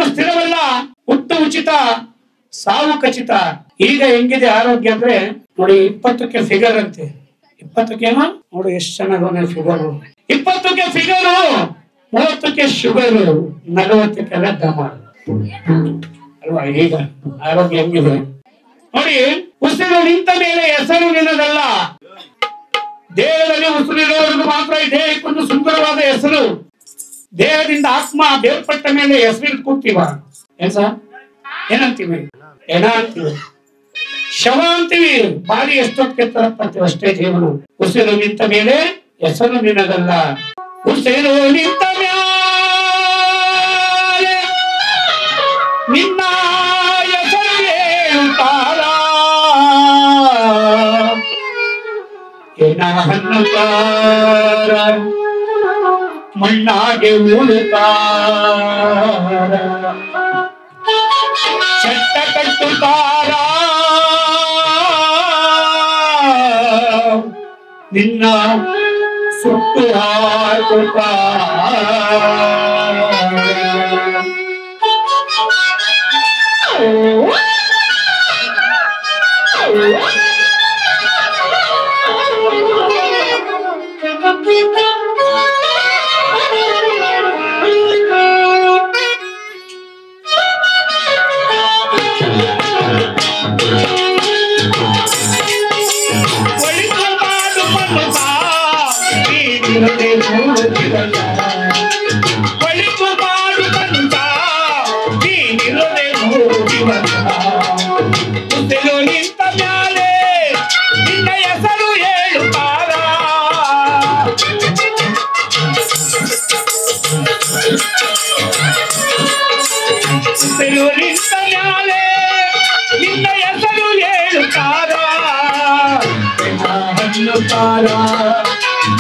ಸ್ಥಿರವಲ್ಲ, ಹುಟ್ಟು ಉಚಿತ, ಸಾವು ಖಚಿತ. ಈಗ ಹೆಂಗಿದೆ ಆರೋಗ್ಯ ಅಂದ್ರೆ ನೋಡಿ, 20ಕ್ಕೆ ಫಿಗರ್ ಅಂತೆ. 20ಕ್ಕೇನೋ ನೋಡಿ ಎಷ್ಟು ಚೆನ್ನಾಗಿ ಫಿಗರ್. 20ಕ್ಕೆ ಫಿಗರು, 30ಕ್ಕೆ ಶುಗರು, 40ಕ್ಕೆಲ್ಲ ದಮ ಅಲ್ವಾ? ಈಗ ಆರೋಗ್ಯ ಹೆಂಗಿದೆ ನೋಡಿ. ಉಸಿರು ನಿಂತ ಮೇಲೆ ಹೆಸರು ನಿನ್ನದಲ್ಲ. ದೇಹದಲ್ಲಿ ಉಸಿರಿರೋವರೆಗೂ ಮಾತ್ರ ಈ ದೇಹಕ್ಕೊಂದು ಸುಂದರವಾದ ಹೆಸರು. ದೇಹದಿಂದ ಆತ್ಮ ಬೇರ್ಪಟ್ಟ ಮೇಲೆ ಹೆಸರು ಕೂಗ್ತೀವ ಏನ್ ಸರ್? ಏನಂತೀವಿ? ಏನ ಅಂತೀವಿ? ಶವ ಅಂತೀವಿ. ಬಾಡಿ ಎಷ್ಟೊತ್ತಿಗೆ ತರಪ್ಪಂತೀವಿ ಅಷ್ಟೇ ಜೀವನ. ಉಸಿರು ನಿಂತ ಮೇಲೆ ಹೆಸರು ನಿನ್ನದಲ್ಲ. ಉಸಿರು ನಿಂತ ಮ್ಯಾಲೆ ನಿನ್ನ ಹೆಸರು ಹೇಳುತ್ತಾರ. ಏನ ಹನ್ನುತ್ತಾರ, ಮಣ್ಣಾಗೆ ಉಳುತ್ತಾರ, ಚಟ್ಟ ಕಟ್ಟುತ್ತಾರ, ನಿನ್ನ ಸುಟ್ಟು ಹಾಕುತ್ತಾರ.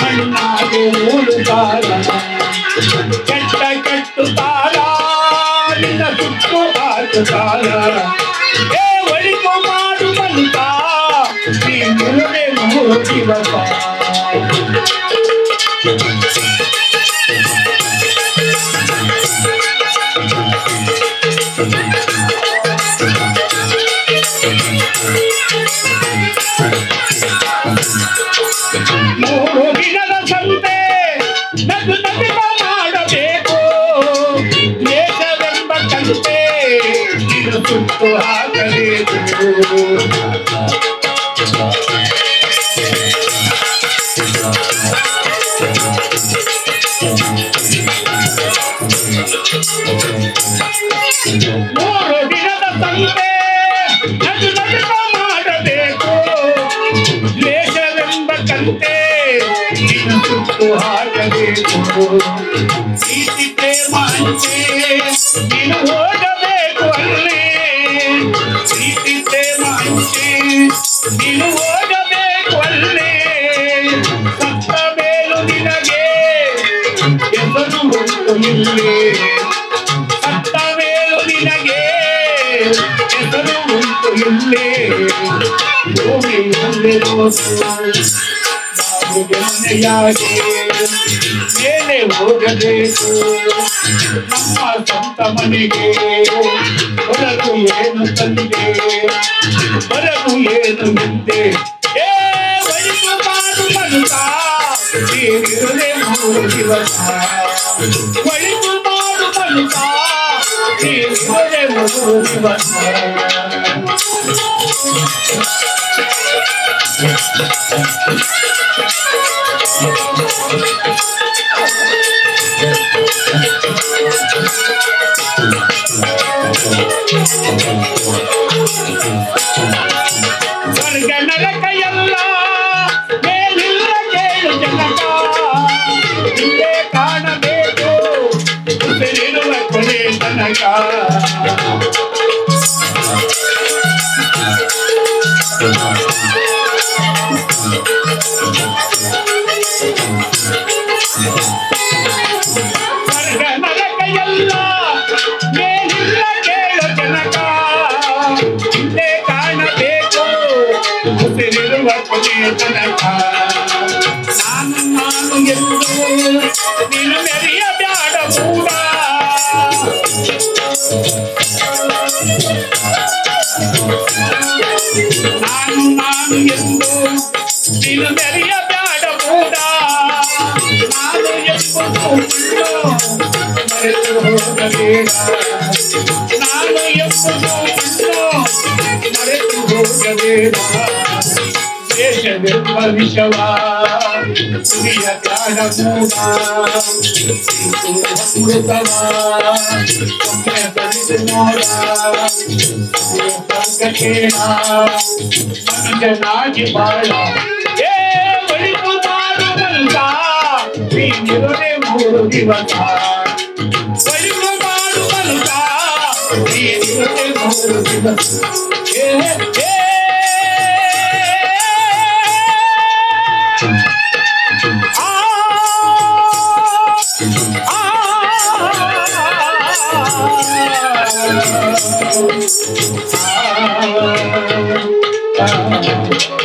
ಮಣ್ಣಾಗೆ ಉಳುತ್ತಾರ, ಕೆಟ್ಟ ಕಟ್ಟುತ್ತಾರ, ನಿನ್ನ ಸುಟ್ಟು ಹಾಕುತ್ತಾರ. ಏ ಒಳಿತು ಮಾಡು ಬಂತ ನೀ ಮುಳುಗೆ ಹೋಗಿವಪ್ಪ. ಮೂರು ದಿನದ ಸಂತೆ ನಗು ನಗುತ್ತ ಮಾಡಬೇಕು. ದೇಶವೆಂಬ ಕಂತೆ ಇದು ಸುಟ್ಟು ಹಾಕಬೇಕು. ಮೂರು ದಿನದ ಸಂತೆ ನಗು ನಗುತ್ತ ಮಾಡಬೇಕು. ದೇಶವೆಂಬ ಕಂತೆ ಇದು ಸುಟ್ಟು ಹಾಕಬೇಕು. ಪ್ರೀತಿ ಪ್ರೇಮ ಅಂತೆ ನೀನು ಹೋಗಬೇಕು ಅಲ್ಲಿ. ಪ್ರೀತಿ ಪ್ರೇಮ ಅಂತೆ ನೀನು ಹೋಗಬೇಕು ಅಲ್ಲಿ. ಸತ್ತ ಮೇಲೂ ನಿನಗೆ ಹೆಸರು ಉಂಟು ಇಲ್ಲಿ. ಸತ್ತ ಮೇಲೂ ನಿನಗೆ ಹೆಸರು ಉಂಟು ಇಲ್ಲಿ. ಭೂಮಿ ಮೇಲೆ ಹೋಗಬೇಕು. ನಮ್ಮ ಸ್ವಂತ ಮನೆಗೆ ಹೊರಗು ಏನು ತಂದೆ, ಹೊರಗು ಏನು ಹಿಂದೆ. ಏ ಒಳಿತು ಮಾಡು ಮನುತ ನೀನಿರದೆ 3 ದಿವಸ. ಒಳಿತು ಮಾಡು ಮನುತ ನೀನಿರದೆ 3 ದಿವಸ. ಸ್ವರ್ಗ ನರಕ ಎಲ್ಲ ಮೇಲಿಲ್ಲ ಕೇಳು ಜನಕ. ಇಲ್ಲೇ ಕಾಣಬೇಕು ಉಸಿರಿರುವ ಕೊನೆ ತನಕ. ಸ್ವರ್ಗ ನರಕ ಎಲ್ಲ ಮೇಲಿಲ್ಲ ಕೇಳು ಜನಕ. ಇಲ್ಲೇ ಕಾಣಬೇಕು ಉಸಿರಿರುವ ಕೊನೆ ತನಕ. ನಾನು ಎಂದು ನೀನು ಮೆರೆಯ ಬ್ಯಾಡ ಕೂಡ. ಮರೆತು ಹೋಗಬೇಡ ನಾನು ಎಂಬುದು ಮರೆತು ಹೋಗಬೇಡ ದೇಶವೆಂಬ ವಿಷವ ಕುಡಿಯ ಕಾಡ ಮೂಡ ಅಮೃತವ ಒಮ್ಮೆ ಬರಿದು ನೋಡ ಸಂಕಟೇಣ ಮನುಜನಾಗಿ ಬಾಳ ಒಳಿತು ಮಾಡುವಂತ ನೀನಿರುವೆ 3 ದಿವಸ ಒಳಿತು ಮಾಡುವಂತ ನೀನಿರುವೆ 3 ದಿವಸ Ah